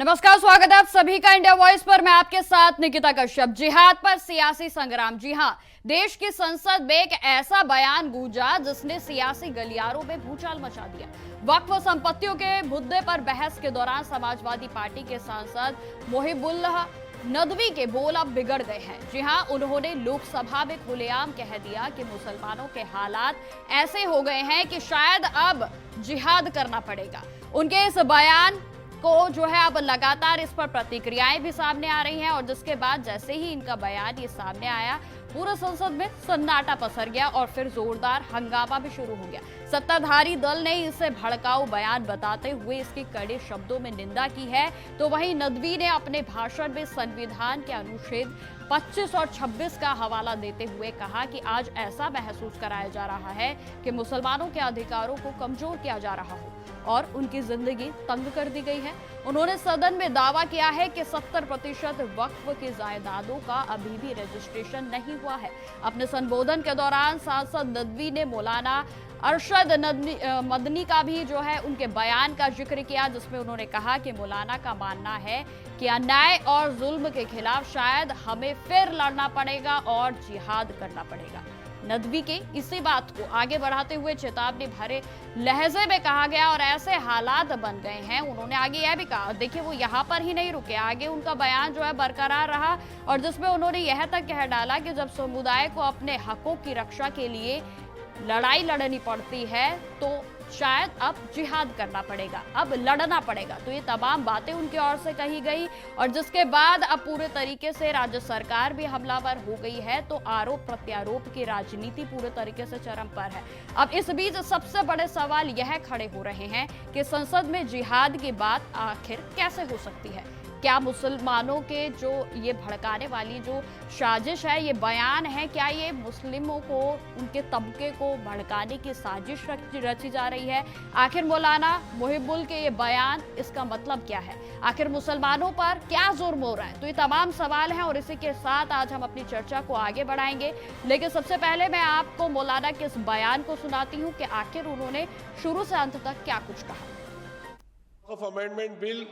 नमस्कार, स्वागत है आप सभी का इंडिया वॉइस पर। मैं आपके साथ निकिता कश्यप। जिहाद पर सियासी संग्राम। जी हां, देश की संसद में एक ऐसा बयान गूंजा जिसने सियासी गलियारों में भूचाल मचा दिया। वक्फ संपत्तियों के मुद्दे पर बहस के दौरान समाजवादी पार्टी के सांसद मोहिबुल्लाह नदवी के बोल अब बिगड़ गए हैं। जी हां, उन्होंने लोकसभा में खुलेआम कह दिया कि मुसलमानों के हालात ऐसे हो गए हैं कि शायद अब जिहाद करना पड़ेगा। उनके इस बयान को जो है अब लगातार इस पर प्रतिक्रियाएं भी सामने आ रही हैं और जिसके बाद जैसे ही इनका बयान ये सामने आया, पूरे संसद में सन्नाटा पसर गया और फिर जोरदार हंगामा भी शुरू हो गया। सत्ताधारी दल ने इसे भड़काऊ बयान बताते हुए इसकी कड़े शब्दों में निंदा की है, तो वहीं नदवी ने अपने भाषण में संविधान के अनुच्छेद 25 और 26 का हवाला देते हुए कहा कि आज ऐसा महसूस कराया जा रहा है कि मुसलमानों के अधिकारों को कमजोर किया जा रहा हो और उनकी जिंदगी तंग कर दी गई है। उन्होंने सदन में दावा किया है कि 70% वक्फ की जायदादों का अभी भी रजिस्ट्रेशन नहीं हुआ है। अपने संबोधन के दौरान सांसद नदवी ने मौलाना अरशद मदनी का भी जो है उनके बयान का जिक्र किया, जिसमें उन्होंने कहा कि मौलाना का मानना है कि अन्याय और जुल्म के खिलाफ शायद हमें फिर लड़ना पड़ेगा और जिहाद करना पड़ेगा। नदवी के इसी बात को आगे बढ़ाते हुए चेतावनी भरे लहजे में कहा गया और ऐसे हालात बन गए हैं। उन्होंने आगे यह भी कहा, देखिए वो यहाँ पर ही नहीं रुके, आगे उनका बयान जो है बरकरार रहा और जिसमें उन्होंने यह तक कह डाला कि जब समुदाय को अपने हकों की रक्षा के लिए लड़ाई लड़नी पड़ती है तो शायद अब जिहाद करना पड़ेगा, अब लड़ना पड़ेगा। तो ये तमाम बातें उनकी ओर से कही गई और जिसके बाद अब पूरे तरीके से राज्य सरकार भी हमलावर हो गई है। तो आरोप प्रत्यारोप की राजनीति पूरे तरीके से चरम पर है। अब इस बीच सबसे बड़े सवाल यह खड़े हो रहे हैं कि संसद में जिहाद की बात आखिर कैसे हो सकती है। क्या मुसलमानों के जो ये भड़काने वाली जो साजिश है, ये बयान है, क्या ये मुस्लिमों को, उनके तबके को भड़काने की साजिश रची जा रही है? आखिर मौलाना मोहिबुल के ये बयान, इसका मतलब क्या है? आखिर मुसलमानों पर क्या जुर्म हो रहा है? तो ये तमाम सवाल हैं और इसी के साथ आज हम अपनी चर्चा को आगे बढ़ाएंगे। लेकिन सबसे पहले मैं आपको मौलाना के इस बयान को सुनाती हूँ कि आखिर उन्होंने शुरू से अंत तक क्या कुछ कहा। अमेंडमेंट बिल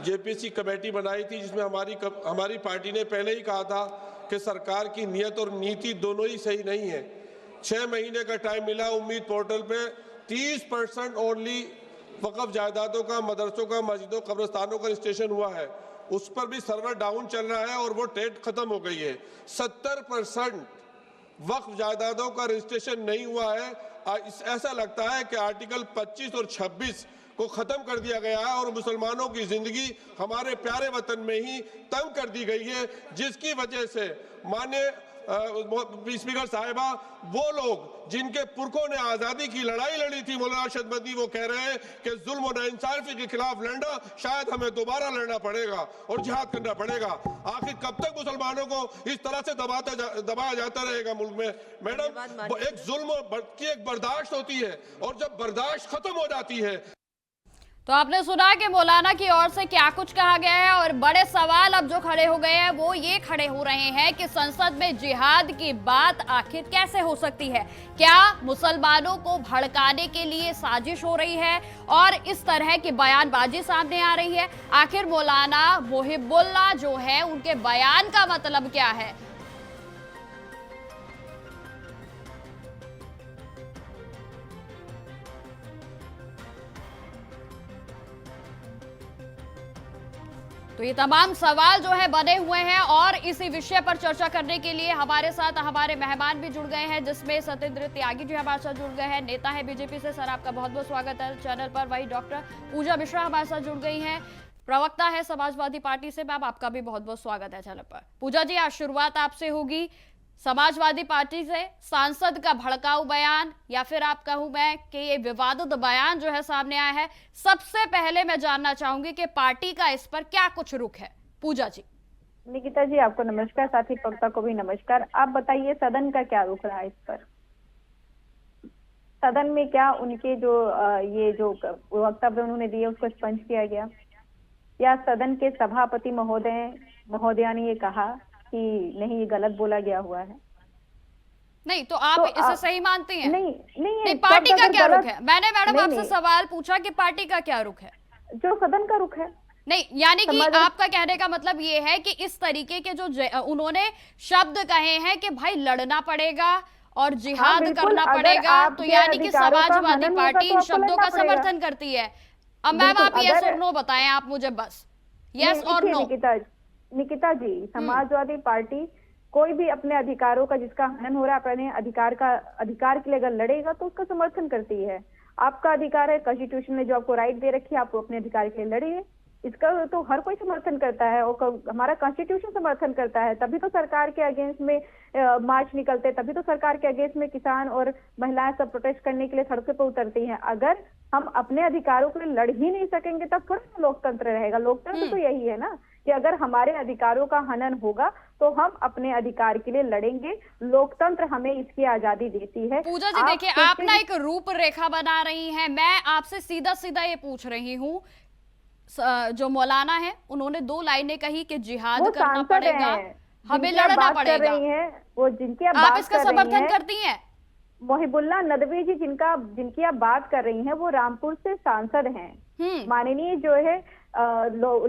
जेपीसी कमेटी बनाई थी, जिसमें हमारी पार्टी ने पहले ही कहा था कि सरकार की नीयत और नीति दोनों ही सही नहीं है। 6 महीने का टाइम मिला। उम्मीद पोर्टल पे 30% ओनली वक्फ जायदादों का, मदरसों का, मस्जिदों, कब्रिस्तानों का रजिस्ट्रेशन हुआ है। उस पर भी सर्वर डाउन चल रहा है और वो डेट खत्म हो गई है। 70% वक्फ जायदादों का रजिस्ट्रेशन नहीं हुआ है। ऐसा लगता है कि आर्टिकल 25 और 26 को खत्म कर दिया गया है और मुसलमानों की जिंदगी हमारे प्यारे वतन में ही तंग कर दी गई है, जिसकी वजह से माननीय स्पीकर साहिबा, वो लोग जिनके पुरखों ने आजादी की लड़ाई लड़ी थी, मौलाना अरशद मदनी, वो कह रहे हैं कि जुल्म और नाइंसाफी के खिलाफ लड़ना शायद हमें दोबारा लड़ना पड़ेगा और जिहाद करना पड़ेगा। आखिर कब तक मुसलमानों को इस तरह से दबाया जाता रहेगा मुल्क में? मैडम, एक जुल्म की एक बर्दाश्त होती है और जब बर्दाश्त खत्म हो जाती है। तो आपने सुना कि मौलाना की ओर से क्या कुछ कहा गया है और बड़े सवाल अब जो खड़े हो गए हैं वो ये खड़े हो रहे हैं कि संसद में जिहाद की बात आखिर कैसे हो सकती है? क्या मुसलमानों को भड़काने के लिए साजिश हो रही है और इस तरह की बयानबाजी सामने आ रही है? आखिर मौलाना मोहिबुल्लाह जो है, उनके बयान का मतलब क्या है? तो ये तमाम सवाल जो है बने हुए हैं और इसी विषय पर चर्चा करने के लिए हमारे साथ हमारे मेहमान भी जुड़ गए हैं, जिसमें सत्येंद्र त्यागी जी हमारे साथ जुड़ गए हैं, नेता है बीजेपी से। सर, आपका बहुत बहुत स्वागत है चैनल पर। वही डॉक्टर पूजा मिश्रा हमारे साथ जुड़ गई हैं, प्रवक्ता है समाजवादी पार्टी से। मैम, आपका भी बहुत बहुत स्वागत है चैनल पर। पूजा जी, आज शुरुआत आपसे होगी। समाजवादी पार्टी से सांसद का भड़काऊ बयान, या फिर आप कहूं मैं कि ये विवादित बयान जो है सामने आया है, सबसे पहले मैं जानना चाहूंगी कि पार्टी का इस पर क्या कुछ रुख है? पूजा जी। निकिता जी, आपको नमस्कार, साथी प्रवक्ता को भी नमस्कार। आप बताइए सदन का क्या रुख रहा है इस पर? सदन में क्या उनके जो ये जो वक्तव्य उन्होंने दिए उसको स्पंज किया गया, या सदन के सभापति महोदया ने ये कहा कि नहीं, ये गलत बोला गया हुआ है? नहीं, तो आप इसे सही मानती हैं? नहीं, पार्टी का क्या रुख है? मैंने मैडम आपसे सवाल पूछा कि पार्टी का क्या रुख है? जो सदन का रुख है, नहीं, यानी कि समाज- आपका कहने का मतलब ये है कि इस तरीके के जो उन्होंने शब्द कहे हैं कि भाई लड़ना पड़ेगा और हाँ, जिहाद बिल्कुल, करना अगर पड़ेगा, तो आपके यानी कि अधिकारों का समाजवादी हनन होगा पार्टी तो इन आपको शब्दों लड़ना का पड़ेगा। समर्थन करती है। अब मैम बिल्कुल, आप यस अगर- और नो बताएं आप मुझे बस, यस और देखिए नो। निकिता जी, समाजवादी पार्टी कोई भी अपने अधिकारों का, जिसका हनन हो रहा है, अपने अधिकार के लिए अगर लड़ेगा तो उसका समर्थन करती है। आपका अधिकार है, कॉन्स्टिट्यूशन ने जो आपको राइट दे रखी है, आप अपने अधिकार के लिए लड़िए, इसका तो हर कोई समर्थन करता है और हमारा कॉन्स्टिट्यूशन समर्थन करता है। तभी तो सरकार के अगेंस्ट में मार्च निकलते, तभी तो सरकार के अगेंस्ट में किसान और महिलाएं सब प्रोटेस्ट करने के लिए सड़कों पर उतरती हैं। अगर हम अपने अधिकारों के लिए लड़ ही नहीं सकेंगे तब थोड़ा लोकतंत्र रहेगा। लोकतंत्र तो यही है ना कि अगर हमारे अधिकारों का हनन होगा तो हम अपने अधिकार के लिए लड़ेंगे। लोकतंत्र हमें इसकी आजादी देती है। पूजा जी देखिए, आप ना एक रूपरेखा बना रही हैं। मैं आपसे सीधा सीधा ये पूछ रही हूँ, जो मौलाना है उन्होंने 2 लाइनें कही कि जिहाद वो करना सांसद पड़ेगा, हैं, हमें जिनकी आप लड़ना बात कर पड़ेगा। रही हैं, वो जिनकी आप आप बात इसका कर रही समर्थन हैं, करती हैं? मोहिबुल्लाह नदवी जी जिनकी आप बात कर रही हैं, वो रामपुर से सांसद हैं, माननीय जो है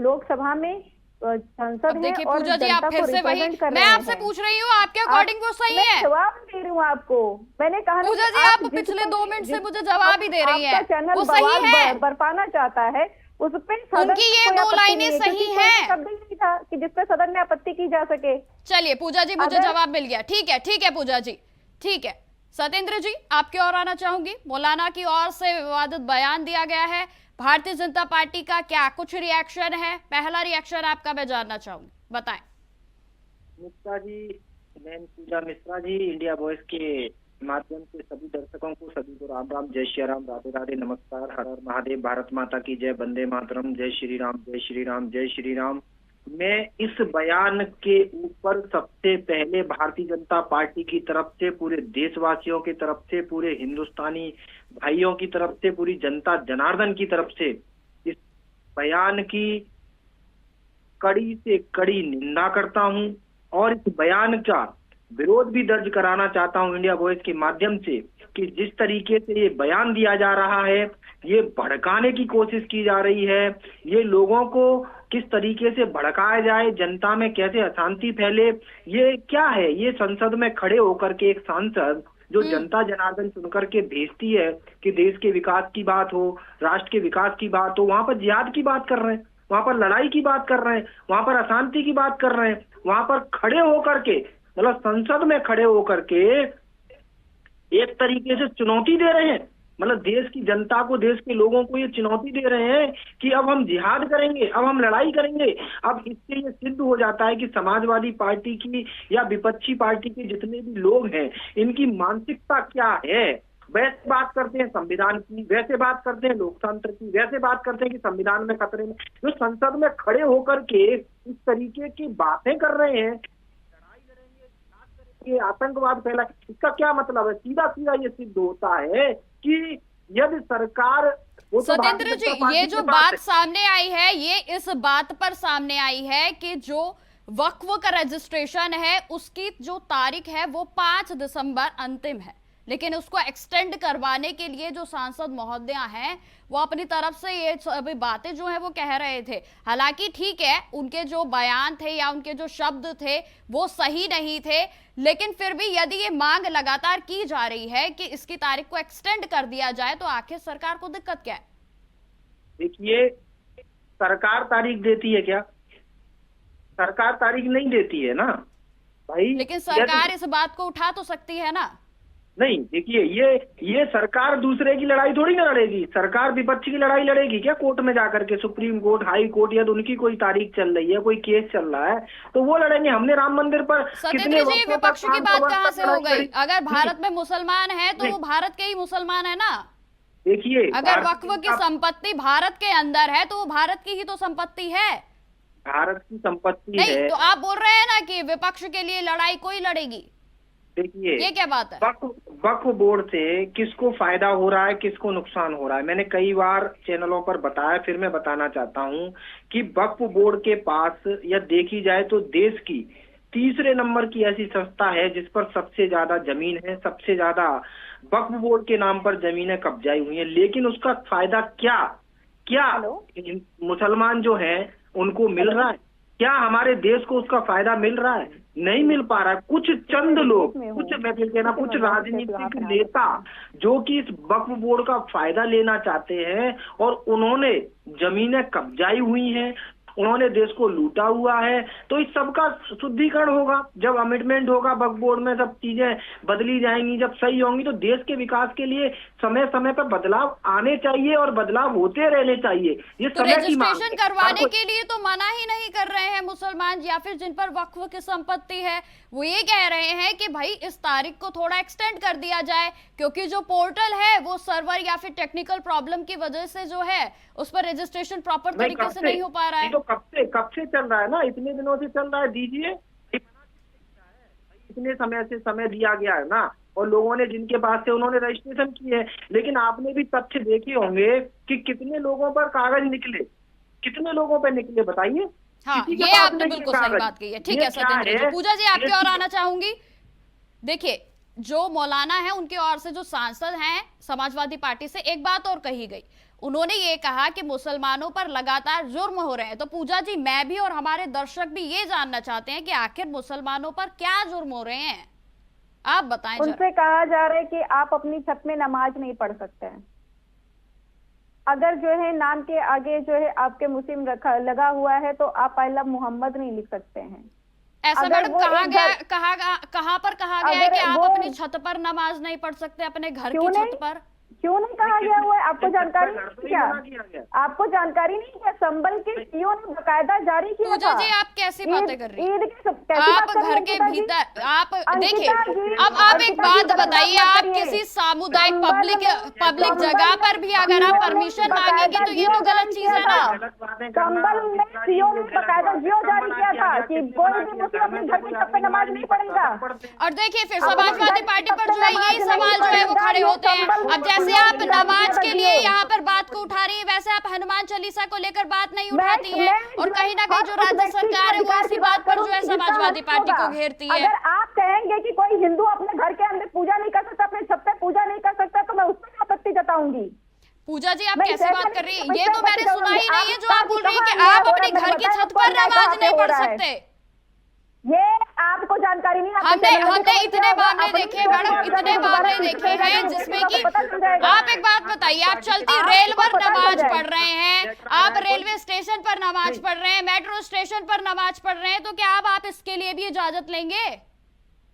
लोकसभा में सांसद अब हैं देखिए और पूजा जी, आप जनता को फिर से वही, रिप्रेजेंट कर मैं रहे आपसे हैं। पूछ रही हूँ आपके अकॉर्डिंग वो सही मैं है? जवाब दे रही हूँ आपको। मैंने कहा पूजा जी, आप पिछले 2 मिनट से मुझे जवाब ही दे रही हैं। आपका चैनल वो सही है? बरपाना चाहता है, उस पे सदन उनकी ये कोई 2 आपत्ति लाइनें नहीं है, सही क्योंकि कोई हैं। शब्द ही नहीं था कि जिस पे सदन में आपत्ति की जा सके। चलिए पूजा जी, मुझे अगर- जवाब मिल गया। ठीक है पूजा जी, ठीक है। सत्येंद्र जी, आपकी ओर आना चाहूंगी। मौलाना की ओर से विवादित बयान दिया गया है, भारतीय जनता पार्टी का क्या कुछ रिएक्शन है? पहला रिएक्शन आपका मैं जानना चाहूंगी, बताएं। मिश्रा जी, मैं पूजा मिश्रा जी, इंडिया वॉइस के माध्यम से सभी दर्शकों को, सभी को राम राम, जय श्री राम, राधे राधे, नमस्कार, हर हर महादेव, भारत माता की जय, वंदे मातरम, जय श्री राम, जय श्री राम, जय श्री राम। मैं इस बयान के ऊपर सबसे पहले भारतीय जनता पार्टी की तरफ से, पूरे देशवासियों की तरफ से, पूरे हिंदुस्तानी भाइयों की तरफ से, पूरी जनता जनार्दन की तरफ से इस बयान की कड़ी से कड़ी निंदा करता हूं और इस बयान का विरोध भी दर्ज कराना चाहता हूं इंडिया वॉइस के माध्यम से कि जिस तरीके से ये बयान दिया जा रहा है, ये भड़काने की कोशिश की जा रही है, ये लोगों को किस तरीके से भड़काया जाए, जनता में कैसे अशांति फैले, ये क्या है? ये संसद में खड़े होकर के एक सांसद जो जनता जनार्दन सुनकर के भेजती है कि देश के विकास की बात हो, राष्ट्र के विकास की बात हो, वहां पर जिहाद की बात कर रहे हैं, वहां पर लड़ाई की बात कर रहे हैं, वहां पर अशांति की बात कर रहे हैं, वहां पर खड़े होकर के, मतलब संसद में खड़े होकर के एक तरीके से चुनौती दे रहे हैं, मतलब देश की जनता को, देश के लोगों को ये चुनौती दे रहे हैं कि अब हम जिहाद करेंगे, अब हम लड़ाई करेंगे। अब इससे ये सिद्ध हो जाता है कि समाजवादी पार्टी की या विपक्षी पार्टी के जितने भी लोग हैं, इनकी मानसिकता क्या है। वैसे बात करते हैं संविधान की, वैसे बात करते हैं लोकतंत्र की, वैसे बात करते हैं कि संविधान में खतरे में, जो संसद में खड़े होकर के इस तरीके की बातें कर रहे हैं, ये आतंकवाद फैला, इसका क्या मतलब है? सीधा सीधा ये सिद्ध होता है कि यदि सरकार, वो तो सत्येंद्र जी, ये जो बात सामने आई है, ये इस बात पर सामने आई है कि जो वक्फ का रजिस्ट्रेशन है उसकी जो तारीख है वो 5 दिसंबर अंतिम है, लेकिन उसको एक्सटेंड करवाने के लिए जो सांसद महोदय हैं वो अपनी तरफ से ये सभी बातें जो है वो कह रहे थे। हालांकि ठीक है, उनके जो बयान थे या उनके जो शब्द थे वो सही नहीं थे, लेकिन फिर भी यदि ये मांग लगातार की जा रही है कि इसकी तारीख को एक्सटेंड कर दिया जाए तो आखिर सरकार को दिक्कत क्या है? देखिए, सरकार तारीख देती है क्या? सरकार तारीख नहीं देती है ना भाई। लेकिन सरकार इस बात को उठा तो सकती है ना। नहीं, देखिए, ये सरकार दूसरे की लड़ाई थोड़ी ना लड़ेगी, सरकार विपक्ष की लड़ाई लड़ेगी क्या? कोर्ट में जाकर के, सुप्रीम कोर्ट, हाई कोर्ट, या तो उनकी कोई तारीख चल रही है, कोई केस चल रहा है तो वो लड़ेंगे। हमने राम मंदिर पर सत्येंद्र जी, विपक्ष की बात कहाँ से हो गई? अगर भारत में मुसलमान है तो वो भारत के ही मुसलमान है ना। देखिए, अगर वक्फ की संपत्ति भारत के अंदर है तो वो भारत की ही तो संपत्ति है। भारत की संपत्ति नहीं है तो आप बोल रहे हैं ना कि विपक्ष के लिए लड़ाई कोई लड़ेगी। देखिए, ये क्या बात है? वक्फ बोर्ड से किसको फायदा हो रहा है, किसको नुकसान हो रहा है, मैंने कई बार चैनलों पर बताया, फिर मैं बताना चाहता हूं कि वक्फ बोर्ड के पास, या देखी जाए तो देश की तीसरे नंबर की ऐसी संस्था है जिस पर सबसे ज्यादा जमीन है, सबसे ज्यादा वक्फ बोर्ड के नाम पर जमीनें कब्जाई हुई है। लेकिन उसका फायदा क्या क्या मुसलमान जो है उनको मिल रहा है? क्या हमारे देश को उसका फायदा मिल रहा है? नहीं मिल पा रहा है। कुछ चंद लोग, कुछ मैं फिर कहना कुछ राजनीतिक नेता जो कि इस वक्फ बोर्ड का फायदा लेना चाहते हैं और उन्होंने जमीनें कब्जाई हुई हैं, उन्होंने देश को लूटा हुआ है, तो इस सब का शुद्धिकरण होगा। जब अमेंडमेंट होगा वक्फ बोर्ड में, सब चीजें बदली जाएंगी, जब सही होंगी, तो देश के विकास के लिए समय समय पर बदलाव आने चाहिए और बदलाव होते रहने चाहिए। ये तो समय की मांग रजिस्ट्रेशन है। करवाने के लिए तो मना ही नहीं कर रहे हैं मुसलमान, या फिर जिन पर वक्फ की संपत्ति है वो ये कह रहे हैं कि भाई इस तारीख को थोड़ा एक्सटेंड कर दिया जाए, क्योंकि जो पोर्टल है वो सर्वर या फिर टेक्निकल प्रॉब्लम की वजह से जो है उस पर रजिस्ट्रेशन प्रॉपर तरीके से नहीं हो पा रहा है। तो कब से चल रहा है ना, इतने दिनों से चल रहा है, दीजिए। इतने समय से समय दिया गया है ना, और लोगों ने जिनके पास से उन्होंने रजिस्ट्रेशन किए है। लेकिन आपने भी तथ्य देखे होंगे कि कितने लोगों पर कागज निकले, कितने लोगों पर निकले, बताइए। हाँ, ये आपने बिल्कुल सही बात कही है। ठीक है सत्येंद्र जी, पूजा जी आपकी ओर आना चाहूंगी। देखिए, जो मौलाना है उनके ओर से जो सांसद हैं समाजवादी पार्टी से, एक बात और कही गई, उन्होंने ये कहा कि मुसलमानों पर लगातार जुर्म हो रहे हैं। तो पूजा जी, मैं भी और हमारे दर्शक भी ये जानना चाहते हैं कि आखिर मुसलमानों पर क्या जुर्म हो रहे हैं, आप बताएं जरा। उनसे कहा जा रहा है कि आप अपनी छत में नमाज नहीं पढ़ सकते हैं। अगर जो है नाम के आगे जो है आपके मुस्लिम लगा हुआ है तो आप आई लव मोहम्मद नहीं लिख सकते हैं। ऐसा मैडम कहाँ पर कहा गया है कि आप अपनी छत पर नमाज नहीं पढ़ सकते, अपने घर की छत पर? क्यों नहीं कहा गया हुआ है? आपको जानकारी नहीं क्या? आपको जानकारी नहीं क्या? संबल के सीओ ने बकायदा जारी किया था। जी आप कैसी बातें कर रही हैं? आप घर के भीतर आप देखिए, अब आप एक बात बताइए, आप किसी सामुदायिक पब्लिक जगह पर भी अगर आप परमिशन मांगेंगे तो ये तो गलत चीज है ना। संबल में सीओ ने बकायदा जियो जारी किया था कि कोई भी मुस्लिम अपने घर की छत पे नमाज नहीं पढ़ेगा। और देखिए फिर समाजवादी पार्टी पर जो है यही सवाल जो है वो खड़े होते हैं। अब जैसे आप नमाज के लिए यहाँ पर बात को उठा रही है, वैसे आप हनुमान चालीसा को लेकर बात नहीं उठाती है, और कहीं ना कहीं जो राज्य सरकार है वो इसी बात पर जो है समाजवादी पार्टी को घेरती है। अगर आप कहेंगे कि कोई हिंदू अपने घर के अंदर पूजा नहीं कर सकता, अपने छत पे पूजा नहीं कर सकता, तो मैं उस पर आपत्ति जताऊंगी। पूजा जी आप कैसे बात कर रही है? ये तो मैंने सुना ही नहीं है जो आप बोल रही है कि आप अपने घर की छत पर नमाज नहीं पढ़ सकते। ये आपको जानकारी नहीं। हमने इतने मामले देखे मैडम, इतने मामले देखे हैं जिसमें कि आप एक बात बताइए, आप चलती रेल पर नमाज पढ़ रहे हैं, आप रेलवे स्टेशन पर नमाज पढ़ रहे हैं, मेट्रो स्टेशन पर नमाज पढ़ रहे हैं, तो क्या आप इसके लिए भी इजाजत लेंगे?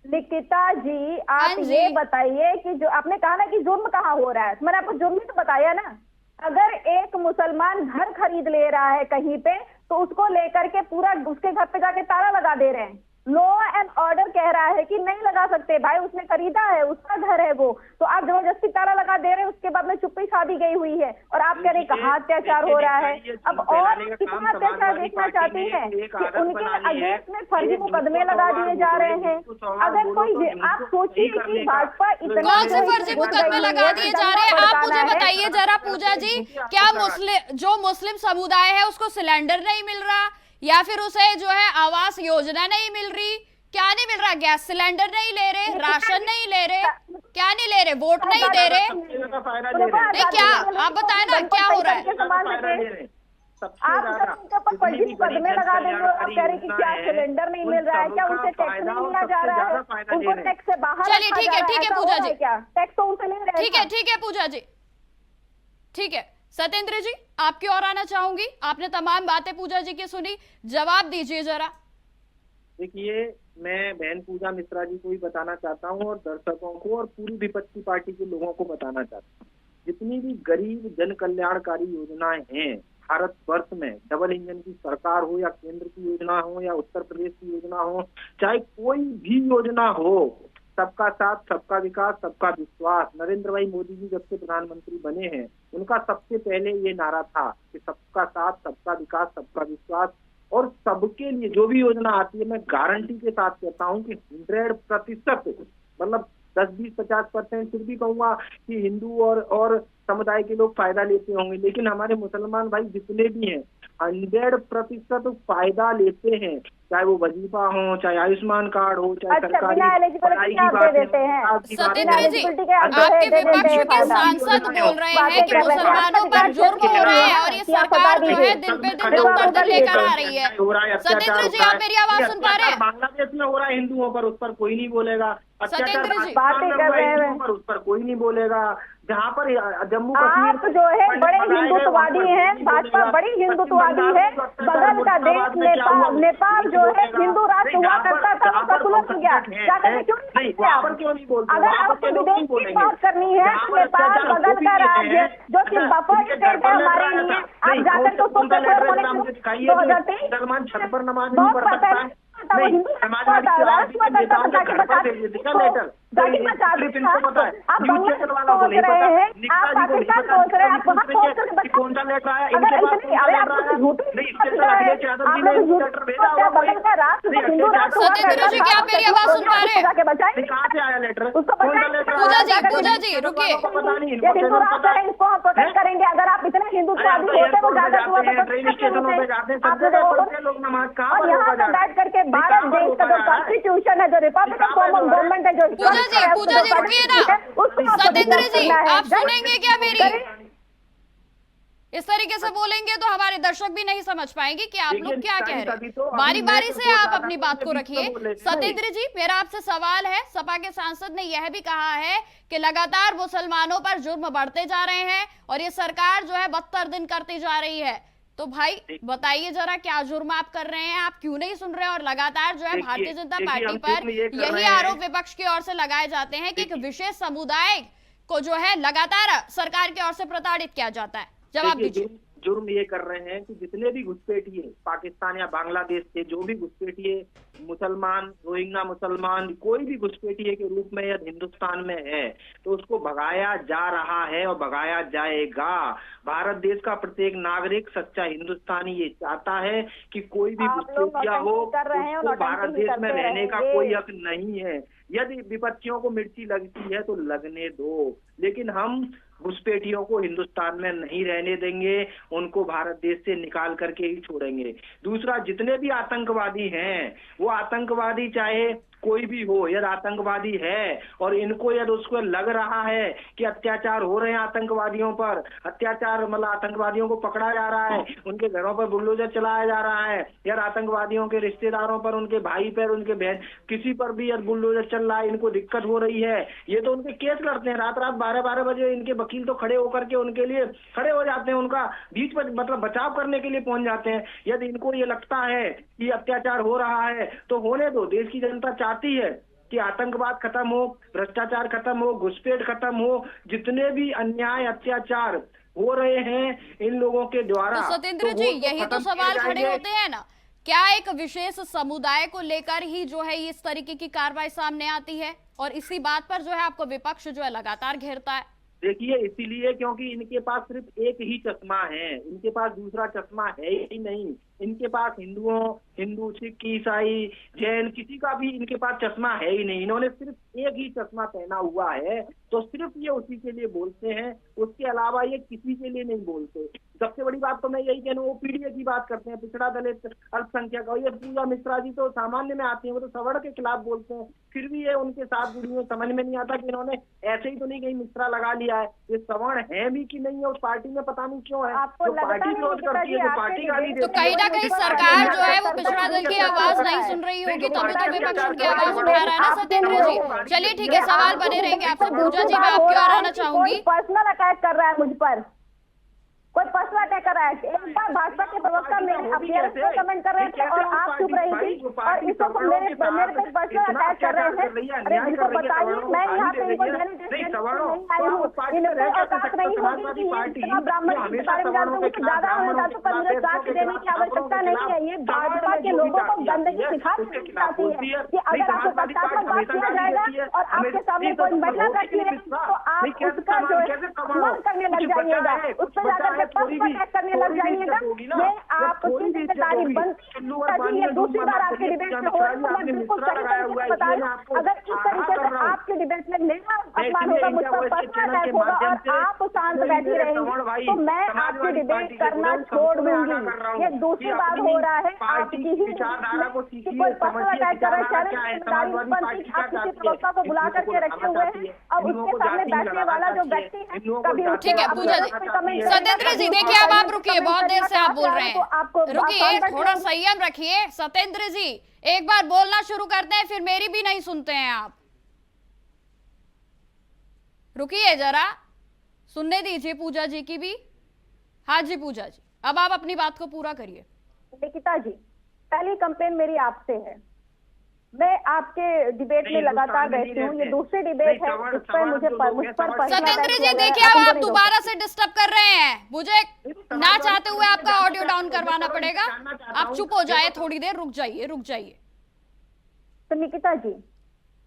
निकिता जी आप ये बताइए कि जो आपने कहा ना कि जुर्म कहाँ हो रहा है, तो मैंने आपको जुर्म ही तो बताया ना। अगर एक मुसलमान घर खरीद ले रहा है कहीं पे, तो उसको लेकर के पूरा उसके घर पे जाके ताला लगा दे रहे हैं। लॉ एंड ऑर्डर कह रहा है कि नहीं लगा सकते, भाई उसने खरीदा है, उसका घर है वो, तो आप जबरदस्ती ताला लगा दे रहे हैं, उसके बाद में चुप्पी शादी गई हुई है, और आप कह रहे हैं कहाँ अत्याचार हो रहा है। अब और कितना अत्याचार देखना चाहती हैं कि उनके अगेंस्ट में फर्जी मुकदमे लगा दिए जा रहे हैं। अगर कोई आप सोचिए कि भाजपा इतना कौन से फर्जी मुकदमे लगा दिए जा रहे हैं, आप मुझे बताइए जरा पूजा जी। क्या मुस्लिम समुदाय है उसको सिलेंडर नहीं मिल रहा, या फिर उसे जो है आवास योजना नहीं मिल रही? क्या नहीं मिल रहा? गैस सिलेंडर नहीं ले रहे, राशन नहीं ले रहे, क्या नहीं ले रहे, वोट नहीं दे रहे? नहीं क्या आप बताएं ना क्या हो रहा है? आप उनके ऊपर फर्जी मुकदमे लगा देंगे और आप कह रहे हैं कि क्या सिलेंडर नहीं मिल रहा है, क्या उनसे टैक्स नहीं लिया जा रहा है, उनको टैक्स से बाहर। चलिए ठीक है पूजा जी, क्या टैक्स तो उनसे नहीं रहेगा। ठीक है पूजा जी, ठीक है। सत्येंद्र जी आपकी ओर आना चाहूंगी, आपने तमाम बातें पूजा जी की सुनी, जवाब दीजिए जरा। देखिए, मैं बहन पूजा मिश्रा जी को भी बताना चाहता हूँ और दर्शकों को और पूरी विपक्षी पार्टी के लोगों को बताना चाहता हूँ, जितनी भी गरीब जन कल्याणकारी योजनाएं हैं भारत वर्ष में, डबल इंजन की सरकार हो या केंद्र की योजना हो या उत्तर प्रदेश की योजना हो, चाहे कोई भी योजना हो, सबका साथ सबका विकास सबका विश्वास। नरेंद्र भाई मोदी जी जब से प्रधानमंत्री बने हैं, उनका सबसे पहले ये नारा था कि सबका साथ सबका विकास सबका विश्वास, और सबके लिए जो भी योजना आती है, मैं गारंटी के साथ कहता हूँ कि 100%, मतलब 10-20-50% फिर भी कहूंगा कि हिंदू और समुदाय के लोग फायदा लेते होंगे, लेकिन हमारे मुसलमान भाई जितने भी हैं 100% फायदा लेते हैं। चाहे वो वजीफा हो, चाहे आयुष्मान कार्ड हो, चाहे अच्छा, सरकारी बिना एलिजिबिलिटी के आप दे देते हैं। सत्येंद्र जी, एलिजिबिलिटी के आप जो है आपके दे देते विपक्ष हैं के फायदा। सांसद बोल रहे हैं बातें कि कर रहे हैं। मुसलमानों पर जुर्म हो रहे हैं और ये सरकार जो है दिन पे दिन दफ्तर लेकर आ रही है। हो रहा है सत्येंद्र जी, आप मेरी आवाज सुन पा रहे हैं? बांग्लादेश में हो रहा है हिंदुओं पर, उस पर कोई नहीं बोलेगा। सत्येंद्र जी, बातें कर रहे हैं पर उस पर कोई नहीं बोलेगा। जहाँ पर जम्मू आप जो है बड़े हिंदुत्ववादी हैं, भाजपा बड़ी हिंदुत्ववादी है। बगल का देश नेपाल जो है हिंदू राष्ट्र हुआ करता था, वो सेकुलर हो गया। जाकर क्यों नहीं बोलते? अगर आपको विदेश की बात करनी है तो नेपाल बगल का राज्य जो कि बफर स्टेट है हमारे लिए, आप जाकर के उसको सेकुलर होने 2023 छत पर नमाज बहुत पता है। आप सोच रहे हैं, आप पाकिस्तान सोच रहे हैं, आप वहाँ सोच रहे कौन सा लेटर आया? सत्येंद्र जी, क्या आप मेरी आवाज सुन पा रहे हैं? कहाँ से आया लेटर? पूजा जी रुकिए। ये हिंदू राष्ट्र है, इसको हम प्रोटेक्ट करेंगे। अगर आप इतने हिंदुत्ववादी होते तो ज्यादा ट्रेन स्टेशनों पे जाते हैं, लोग नमाज कहाँ और यहाँ पे बैठ करके भारत देश का जो कॉन्स्टिट्यूशन है, जो रिपब्लिकन फॉर्म ऑफ गवर्नमेंट है, जो पूजा जी रुकिए ना। सत्येंद्र जी, आप सुनेंगे क्या मेरी? इस तरीके से बोलेंगे तो हमारे दर्शक भी नहीं समझ पाएंगे कि आप लोग क्या कह रहे हैं। बारी बारी से आप अपनी बात को रखिए। सत्येंद्र जी, मेरा आपसे सवाल है, सपा के सांसद ने यह भी कहा है कि लगातार मुसलमानों पर जुर्म बढ़ते जा रहे हैं और ये सरकार जो है बदतर दिन करती जा रही है। तो भाई बताइए जरा, क्या जुर्म आप कर रहे हैं? आप क्यों नहीं सुन रहे हैं? और लगातार जो है भारतीय जनता पार्टी पर यही आरोप विपक्ष की ओर से लगाए जाते हैं कि एक विशेष समुदाय को जो है लगातार सरकार की ओर से प्रताड़ित किया जाता है। जवाब दीजिए। जुर्म ये कर रहे हैं कि जितने भी घुसपैठिए पाकिस्तान या बांग्लादेश के, जो भी घुसपैठिए मुसलमान, रोहिंग्या मुसलमान, कोई भी घुसपैठिए के रूप में यदि हिंदुस्तान में है तो उसको भगाया जा रहा है और भगाया जाएगा। भारत देश का प्रत्येक नागरिक, सच्चा हिंदुस्तानी ये चाहता है कि कोई भी घुसपैठिया हो, उसको भारत देश में रहने का कोई हक नहीं है। यदि विपक्षियों को मिर्ची लगती है तो लगने दो, लेकिन हम घुसपैठियों को हिंदुस्तान में नहीं रहने देंगे, उनको भारत देश से निकाल करके ही छोड़ेंगे। दूसरा, जितने भी आतंकवादी हैं, वो आतंकवादी चाहे कोई भी हो, यदि आतंकवादी है और इनको यदि उसको लग रहा है कि अत्याचार हो रहे हैं आतंकवादियों पर, अत्याचार मतलब आतंकवादियों को पकड़ा जा रहा है, उनके घरों पर बुलडोजर चलाया जा रहा है, या आतंकवादियों के रिश्तेदारों पर, उनके भाई पर, उनके बहन, किसी पर भी यदि बुलडोजर चल रहा है, इनको दिक्कत हो रही है, ये तो उनके केस लड़ते हैं। रात रात 12-12 बजे इनके वकील तो खड़े होकर के उनके लिए खड़े हो जाते हैं, उनका बीच पर मतलब बचाव करने के लिए पहुंच जाते हैं। यदि इनको ये लगता है कि अत्याचार हो रहा है तो होने दो। देश की जनता चाहती है कि आतंकवाद खत्म हो, भ्रष्टाचार खत्म हो, घुसपैठ खत्म हो, जितने भी अन्याय अत्याचार हो रहे हैं इन लोगों के द्वारा। तो सत्येंद्र जी, यही तो सवाल खड़े होते हैं ना, क्या एक विशेष समुदाय को लेकर ही जो है इस तरीके की कार्रवाई सामने आती है और इसी बात पर जो है आपको विपक्ष जो है लगातार घेरता है? देखिए, इसीलिए क्योंकि इनके पास सिर्फ एक ही चश्मा है, इनके पास दूसरा चश्मा है ही नहीं। इनके पास हिंदू, सिख, ईसाई, जैन, किसी का भी इनके पास चश्मा है ही नहीं। इन्होंने सिर्फ एक ही चश्मा पहना हुआ है, तो सिर्फ ये उसी के लिए बोलते हैं, उसके अलावा ये किसी के लिए नहीं बोलते। सबसे बड़ी बात तो मैं यही कहूँ, वो पीडीए की बात करते हैं, पिछड़ा दलित अल्पसंख्यक, और ये पूजा मिश्रा जी तो सामान्य में आती है, वो तो सवर्ण के खिलाफ बोलते हैं, फिर भी ये उनके साथ जुड़ी हुई। समझ में नहीं आता कि इन्होंने ऐसे ही तो नहीं कहीं मिश्रा लगा लिया है। ये सवर्ण है भी कि नहीं है उस पार्टी में, पता नहीं क्यों है। आपको पार्टी विरोध करती है, जो पार्टी गाली देती है। तो कहीं ना कहीं सरकार जो है वो पिछड़ा दल की आवाज नहीं सुन रही होगी, तभी तो विपक्ष उनकी आवाज उठा रहा है ना सत्येंद्र जी। चलिए ठीक है, सवाल बने रहेंगे आपसे। पूजा जी, मैं आपकी ओर आना चाहूंगी। पर्सनल अटैक कर रहा है मुझ पर, कोई पर्सनल अटैक कर रहा है। एक बार भाजपा के प्रवक्ता मेरे अपीयरेंस पे कमेंट कर रहे थे और आप चुप रही थी, और इसको मेरे पे पर्सनल अटैक कर रहे हैं। अरे इनको बताइए, मैं यहाँ पे इनको नहीं आई हूँ, इनको औकात नहीं होगी कि इतना ब्राह्मण के बारे में जानते हैं, ज्यादा होगा तो 15 साथ देने की आवश्यकता नहीं है। ये भाजपा के लोगों को गंदगी सिखानी चाहती है कि अगर आपको पक्षाघात पर बात किया जाएगा और आपके सामने कोई महिला बैठी है तो आप उसका जो है विरोध करने लग जाइएगा, उस पर जाकर करने लग जाइएगा। ये आपकी जिम्मेदारी बनती है, दूसरी बार आपके डिबेट में हो रहा है, मैं बिल्कुल सही तरीके से बता रही हूँ। अगर इस तरीके से आपके डिबेट में मेरा अपमान होगा, मुझ पर पर्सनल अटैक होगा और आप शांत बैठी रहेंगी, तो मैं आपकी डिबेट करना छोड़ दूंगी। ये दूसरी बार हो रहा है आपकी ही कि कोई पर्सनल अटैक कर रहा है, आप किसी प्रवक्ता को बुला करके रखे हुए हैं, अब उसके सामने बैठने वाला जो व्यक्ति है कभी ठीक है पूजा जी, सत्येंद्र जी देखिए अब आप रुकिए, बहुत देर से आप बोल रहे हैं, रुकिए थोड़ा संयम रखिए। सत्येंद्र जी एक बार बोलना शुरू करते हैं, फिर मेरी भी नहीं सुनते हैं आप, रुकिए जरा, सुनने दीजिए पूजा जी की भी। हाँ जी पूजा जी, अब आप अपनी बात को पूरा करिए। निकिता जी, पहली कंप्लेन मेरी आपसे है, मैं आपके डिबेट में लगातार रहती हूँ, ये दूसरी डिबेट है इस पर मुझ पर सत्येंद्र जी देखिए अब आप दोबारा से डिस्टर्ब कर रहे हैं, मुझे ना चाहते हुए आपका ऑडियो डाउन करवाना पड़ेगा। आप चुप हो जाए थोड़ी देर, रुक जाइए। तो निकिता जी,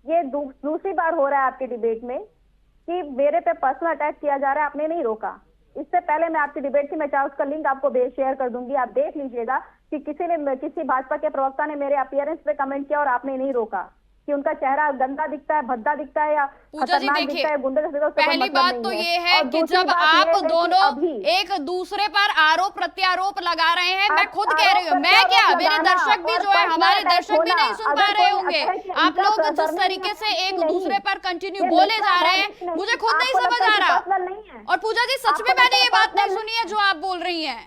ये दूसरी बार हो रहा है आपके डिबेट में कि मेरे पे पर्सनल अटैक किया जा रहा है, आपने नहीं रोका। इससे पहले मैं आपकी डिबेट थी, मैं चाहे उसका लिंक आपको शेयर कर दूंगी, आप देख लीजिएगा कि किसी भाजपा के प्रवक्ता ने मेरे अपीयरेंस पे कमेंट किया और आपने नहीं रोका कि उनका चेहरा गंदा दिखता है, भद्दा दिखता है या खतरनाक दिखता है, गुंडे दिखता है। पहली बात तो ये है कि जब आप दोनों एक दूसरे पर आरोप प्रत्यारोप लगा रहे हैं, मैं खुद कह रही हूँ, मैं क्या, मेरे दर्शक भी जो है, हमारे दर्शक भी नहीं सुन पा रहे होंगे। आप लोग जिस तरीके से एक दूसरे पर कंटिन्यू बोले जा रहे हैं, मुझे खुद नहीं समझ आ रहा। और पूजा जी सच में मैंने ये बात नहीं सुनी है जो आप बोल रही है।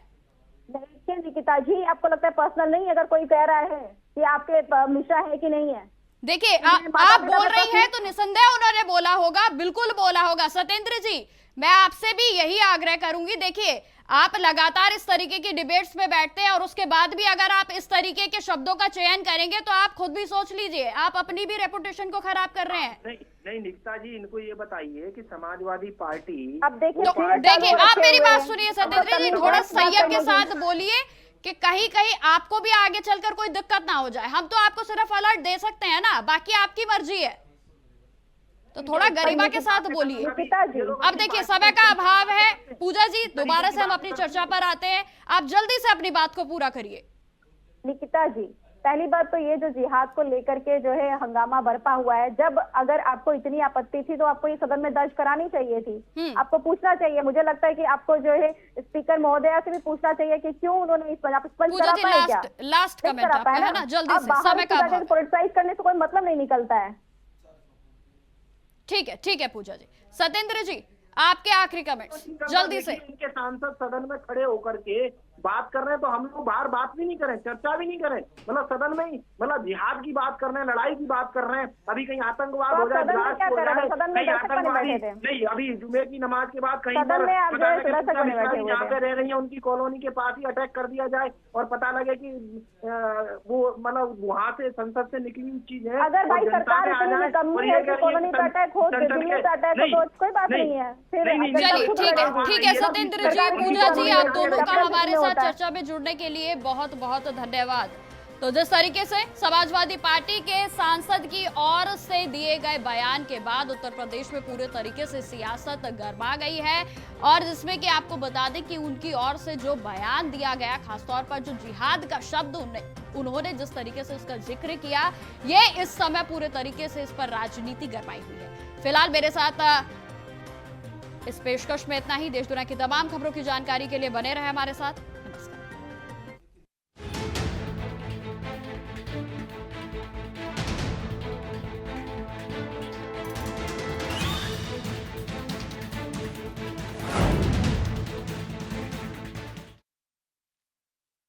देखिए निकिता जी, आपको लगता है पर्सनल नहीं, अगर कोई कह रहा है कि आपके मिश्रा है कि नहीं है, देखिए आप बोल रही हैं तो निसंदेह उन्होंने बोला होगा, बिल्कुल बोला होगा। सत्येंद्र जी मैं आपसे भी यही आग्रह करूंगी, देखिए आप लगातार इस तरीके की डिबेट्स में बैठते हैं और उसके बाद भी अगर आप इस तरीके के शब्दों का चयन करेंगे तो आप खुद भी सोच लीजिए, आप अपनी भी रेपुटेशन को खराब कर रहे हैं। नहीं निकिता जी, इनको ये बताइए कि समाजवादी पार्टी, अब देखिए आप मेरी बात सुनिए सत्येंद्र जी, थोड़ा संयम के साथ बोलिए कि कहीं कहीं आपको भी आगे चलकर कोई दिक्कत ना हो जाए। हम तो आपको सिर्फ अलर्ट दे सकते हैं ना, बाकी आपकी मर्जी है, तो थोड़ा गरिमा के साथ बोलिए। अब देखिए समय का अभाव है पूजा जी, दोबारा से हम अपनी चर्चा पर आते हैं, आप जल्दी से अपनी बात को पूरा करिए। निकिता जी, पहली बात तो ये जो जिहाद को लेकर के जो है हंगामा बरपा हुआ है, जब अगर आपको इतनी आपत्ति थी तो आपको ये सदन में दर्ज करानी चाहिए थी, आपको पूछना चाहिए। मुझे लगता है कि आपको जो है स्पीकर महोदया से भी पूछना चाहिए कि क्यों उन्होंने इस पर स्पंज करा पाए क्या, लास्ट कमेंट आपका है ना, जल्दी से, समय का अभाव, पोलराइज करने से कोई मतलब नहीं निकलता है। ठीक है पूजा जी। सत्येंद्र जी आपके आखिरी कमेंट्स जल्दी से। इनके सांसद सदन में खड़े होकर के बात कर रहे हैं तो हम लोग बाहर बात भी नहीं करें, चर्चा भी नहीं करें, मतलब सदन में ही मतलब जिहाद की बात कर रहे हैं, लड़ाई की बात कर रहे हैं। अभी कहीं आतंकवाद हो जाए, कहीं आतंकवादी नहीं, अभी जुमे की नमाज के बाद कहीं जहाँ पे रह रही है उनकी कॉलोनी के पास ही अटैक कर दिया जाए और पता लगे कि वो मतलब वहाँ से संसद से निकली हुई चीज है। अगर भाई सरकार कॉलोनी पे अटैक हो, दिल्ली पे अटैक हो, कोई बात नहीं है। चलिए ठीक है सत्येंद्र जी, पूजा जी, आप दोनों का हमारे साथ चर्चा में जुड़ने के लिए बहुत बहुत धन्यवाद। तो जिस तरीके से समाजवादी पार्टी के सांसद की ओर से दिए गए बयान के बाद उत्तर प्रदेश में पूरे तरीके से सियासत गरमा गई है, और जिसमें कि आपको बता दें कि उनकी ओर से जो बयान दिया गया, खासतौर पर जो जिहाद का शब्द उन्होंने जिस तरीके से उसका जिक्र किया, ये इस समय पूरे तरीके से इस पर राजनीति गरमाई हुई है। फिलहाल मेरे साथ इस पेशकश में इतना ही। देश दुनिया की तमाम खबरों की जानकारी के लिए बने रहे हमारे साथ।